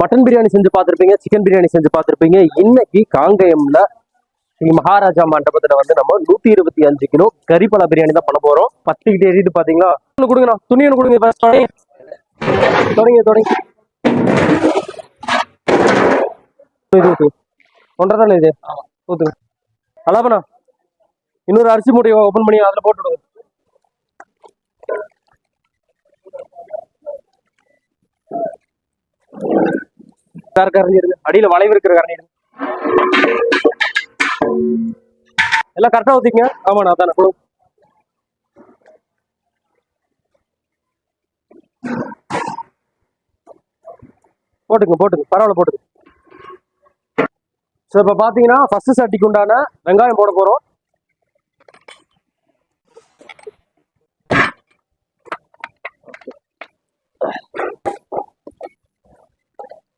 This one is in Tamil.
மட்டன் பிரியாணி செஞ்சு பார்த்துருப்பீங்க, சிக்கன் பிரியாணி செஞ்சு பார்த்துருப்பீங்க. இன்னைக்கு காங்கயம்ல ஸ்ரீ மகாராஜா மண்டபத்துல வந்து நம்ம 125 கிலோ கறிப்பலா பிரியாணி தான் பண்ண போறோம். பத்திக்கிட்டு எரியுது பாத்தீங்களா? கொடுங்கண்ணா, துணி ஒன்று கொடுங்க. தொடங்கி ஒன்றரை இது ஊத்துங்க. அலாபண்ணா, இன்னொரு அரிசி மூட்டையை ஓபன் பண்ணி அதுல போட்டுடுங்க. அடியில வளைவு இருக்கிற கரண்டி எல்லாம் கரெக்டா ஊத்திங்க. ஆமாண்ணா, அதான போட்டுங்க பரவாயில்ல போட்டுங்க. ஸோ இப்போ பார்த்தீங்கன்னா ஃபர்ஸ்ட் சட்டிக்கு உண்டான வெங்காயம் போட போகிறோம்.